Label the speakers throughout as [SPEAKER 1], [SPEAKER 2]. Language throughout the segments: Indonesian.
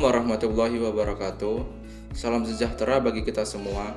[SPEAKER 1] warahmatullahi wabarakatuh. Salam sejahtera bagi kita semua.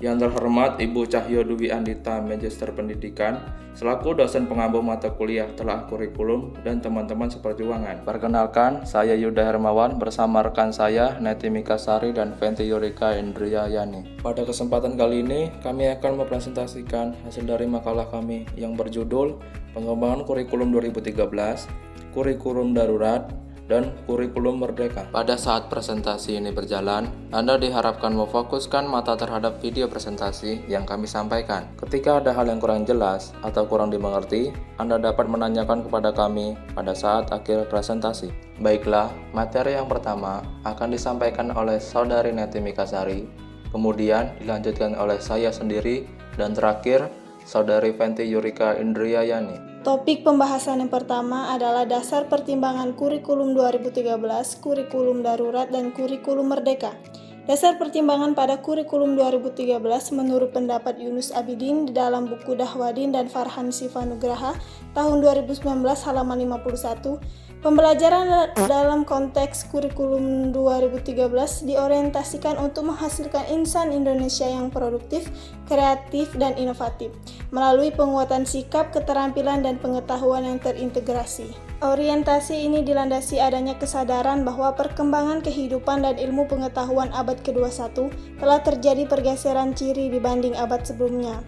[SPEAKER 1] Yang terhormat Ibu Cahyo Dwi Andita, Magister Pendidikan, selaku dosen pengampu mata kuliah telah kurikulum dan teman-teman seperjuangan. Perkenalkan, saya Yuda Hermawan bersama rekan saya Neti Mikasari dan Fenty Yurika Indriyayani. Pada kesempatan kali ini, kami akan mempresentasikan hasil dari makalah kami yang berjudul Pengembangan Kurikulum 2013, Kurikulum Darurat, dan Kurikulum Merdeka. Pada saat presentasi ini berjalan, Anda diharapkan memfokuskan mata terhadap video presentasi yang kami sampaikan. Ketika ada hal yang kurang jelas atau kurang dimengerti, Anda dapat menanyakan kepada kami pada saat akhir presentasi. Baiklah, materi yang pertama akan disampaikan oleh Saudari Neti Mikasari, kemudian dilanjutkan oleh saya sendiri, dan terakhir Saudari Fenty Yurika Indriyayani.
[SPEAKER 2] Topik pembahasan yang pertama adalah dasar pertimbangan kurikulum 2013, kurikulum darurat, dan kurikulum merdeka. Dasar pertimbangan pada kurikulum 2013 menurut pendapat Yunus Abidin di dalam buku Dahwadin dan Farhan Sivanugraha tahun 2019 halaman 51. Pembelajaran dalam konteks kurikulum 2013 diorientasikan untuk menghasilkan insan Indonesia yang produktif, kreatif, dan inovatif melalui penguatan sikap, keterampilan, dan pengetahuan yang terintegrasi. Orientasi ini dilandasi adanya kesadaran bahwa perkembangan kehidupan dan ilmu pengetahuan abad ke-21 telah terjadi pergeseran ciri dibanding abad sebelumnya.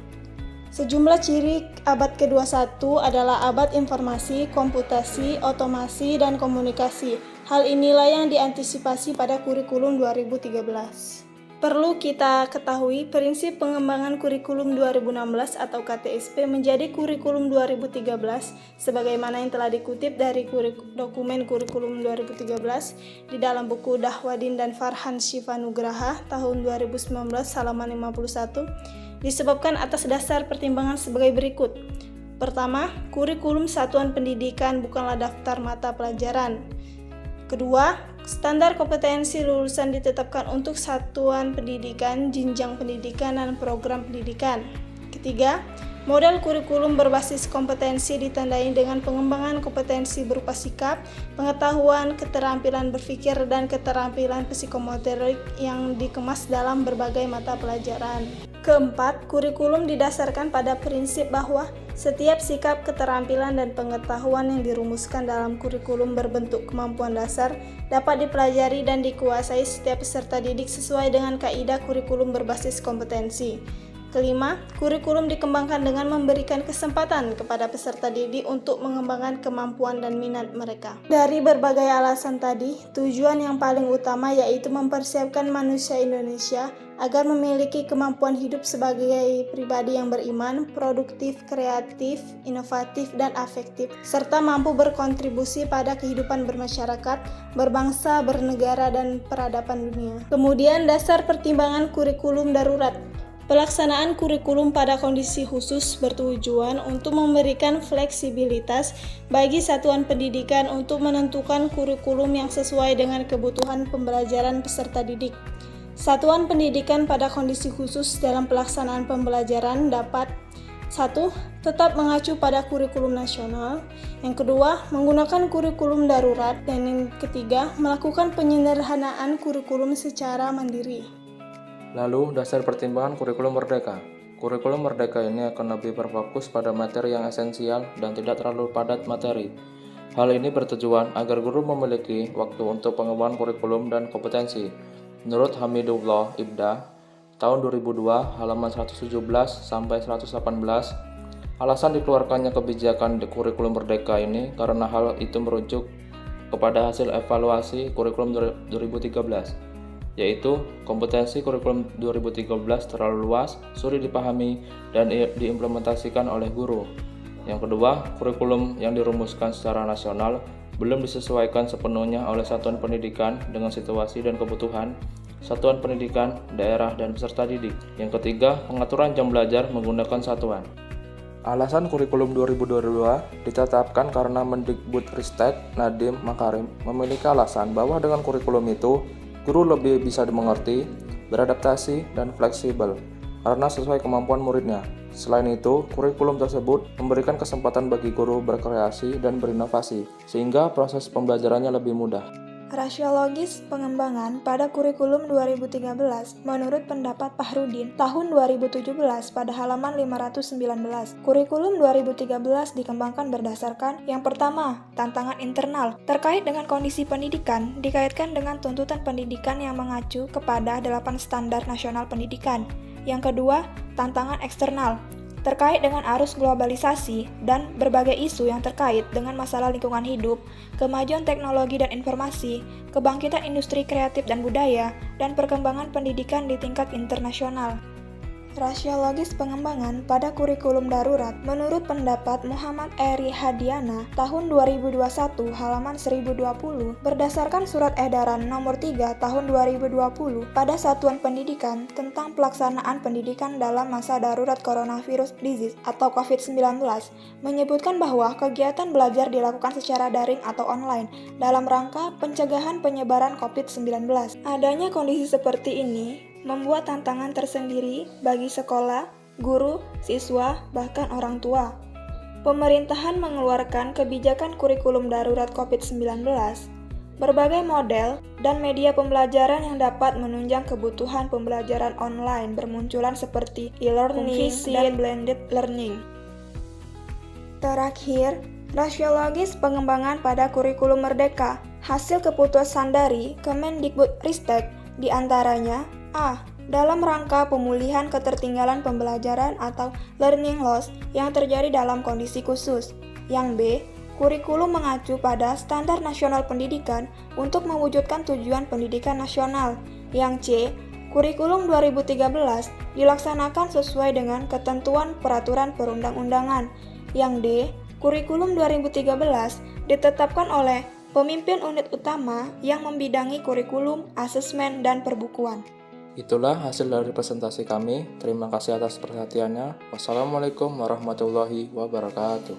[SPEAKER 2] Sejumlah ciri abad ke-21 adalah abad informasi, komputasi, otomasi, dan komunikasi. Hal inilah yang diantisipasi pada kurikulum 2013. Perlu kita ketahui, prinsip pengembangan kurikulum 2016 atau KTSP menjadi kurikulum 2013 sebagaimana yang telah dikutip dari dokumen kurikulum 2013 di dalam buku Dahwadin dan Farhan Sivanugraha tahun 2019 halaman 51 disebabkan atas dasar pertimbangan sebagai berikut. Pertama, kurikulum satuan pendidikan bukanlah daftar mata pelajaran. Kedua, standar kompetensi lulusan ditetapkan untuk satuan pendidikan, jenjang pendidikan, dan program pendidikan. Ketiga, model kurikulum berbasis kompetensi ditandai dengan pengembangan kompetensi berupa sikap, pengetahuan, keterampilan berpikir, dan keterampilan psikomotorik yang dikemas dalam berbagai mata pelajaran. Keempat, kurikulum didasarkan pada prinsip bahwa setiap sikap, keterampilan, dan pengetahuan yang dirumuskan dalam kurikulum berbentuk kemampuan dasar dapat dipelajari dan dikuasai setiap peserta didik sesuai dengan kaidah kurikulum berbasis kompetensi. Kelima, kurikulum dikembangkan dengan memberikan kesempatan kepada peserta didik untuk mengembangkan kemampuan dan minat mereka. Dari berbagai alasan tadi, tujuan yang paling utama yaitu mempersiapkan manusia Indonesia agar memiliki kemampuan hidup sebagai pribadi yang beriman, produktif, kreatif, inovatif, dan afektif, serta mampu berkontribusi pada kehidupan bermasyarakat, berbangsa, bernegara, dan peradaban dunia. Kemudian dasar pertimbangan kurikulum darurat. Pelaksanaan kurikulum pada kondisi khusus bertujuan untuk memberikan fleksibilitas bagi satuan pendidikan untuk menentukan kurikulum yang sesuai dengan kebutuhan pembelajaran peserta didik. Satuan pendidikan pada kondisi khusus dalam pelaksanaan pembelajaran dapat 1. Tetap mengacu pada kurikulum nasional. Yang kedua, menggunakan kurikulum darurat. Dan yang ketiga, melakukan penyederhanaan kurikulum secara mandiri.
[SPEAKER 1] Lalu, dasar pertimbangan kurikulum merdeka. Kurikulum merdeka ini akan lebih berfokus pada materi yang esensial dan tidak terlalu padat materi. Hal ini bertujuan agar guru memiliki waktu untuk pengembangan kurikulum dan kompetensi. Menurut Hamidullah Ibda, tahun 2002, halaman 117 sampai 118, alasan dikeluarkannya kebijakan di kurikulum merdeka ini karena hal itu merujuk kepada hasil evaluasi kurikulum 2013. Yaitu kompetensi kurikulum 2013 terlalu luas, sulit dipahami, dan diimplementasikan oleh guru. Yang kedua, kurikulum yang dirumuskan secara nasional belum disesuaikan sepenuhnya oleh satuan pendidikan dengan situasi dan kebutuhan satuan pendidikan, daerah, dan peserta didik. Yang ketiga, pengaturan jam belajar menggunakan satuan. Alasan kurikulum 2022 ditetapkan karena Mendikbudristek Nadiem Makarim memiliki alasan bahwa dengan kurikulum itu guru lebih bisa dimengerti, beradaptasi, dan fleksibel karena sesuai kemampuan muridnya. Selain itu, kurikulum tersebut memberikan kesempatan bagi guru berkreasi dan berinovasi, sehingga proses pembelajarannya lebih mudah.
[SPEAKER 2] Rasiologis pengembangan pada kurikulum 2013 menurut pendapat Fahrudin tahun 2017 pada halaman 519. Kurikulum 2013 dikembangkan berdasarkan yang pertama, tantangan internal terkait dengan kondisi pendidikan dikaitkan dengan tuntutan pendidikan yang mengacu kepada 8 standar nasional pendidikan. Yang kedua, tantangan eksternal terkait dengan arus globalisasi dan berbagai isu yang terkait dengan masalah lingkungan hidup, kemajuan teknologi dan informasi, kebangkitan industri kreatif dan budaya, dan perkembangan pendidikan di tingkat internasional. Rasiologis pengembangan pada kurikulum darurat menurut pendapat Muhammad Eri Hadiana tahun 2021 halaman 1020 berdasarkan surat edaran nomor 3 tahun 2020 pada Satuan Pendidikan tentang pelaksanaan pendidikan dalam masa darurat coronavirus disease atau COVID-19 menyebutkan bahwa kegiatan belajar dilakukan secara daring atau online dalam rangka pencegahan penyebaran COVID-19. Adanya kondisi seperti ini membuat tantangan tersendiri bagi sekolah, guru, siswa, bahkan orang tua. Pemerintahan mengeluarkan kebijakan kurikulum darurat COVID-19, berbagai model dan media pembelajaran yang dapat menunjang kebutuhan pembelajaran online bermunculan seperti e-learning dan blended learning. Terakhir, rasiologis pengembangan pada kurikulum merdeka, hasil keputusan dari Kemendikbudristek diantaranya A. Dalam rangka pemulihan ketertinggalan pembelajaran atau learning loss yang terjadi dalam kondisi khusus. Yang B. Kurikulum mengacu pada standar nasional pendidikan untuk mewujudkan tujuan pendidikan nasional. Yang C. Kurikulum 2013 dilaksanakan sesuai dengan ketentuan peraturan perundang-undangan. Yang D. Kurikulum 2013 ditetapkan oleh pemimpin unit utama yang membidangi kurikulum, asesmen, dan perbukuan.
[SPEAKER 1] Itulah hasil dari presentasi kami. Terima kasih atas perhatiannya. Wassalamualaikum warahmatullahi wabarakatuh.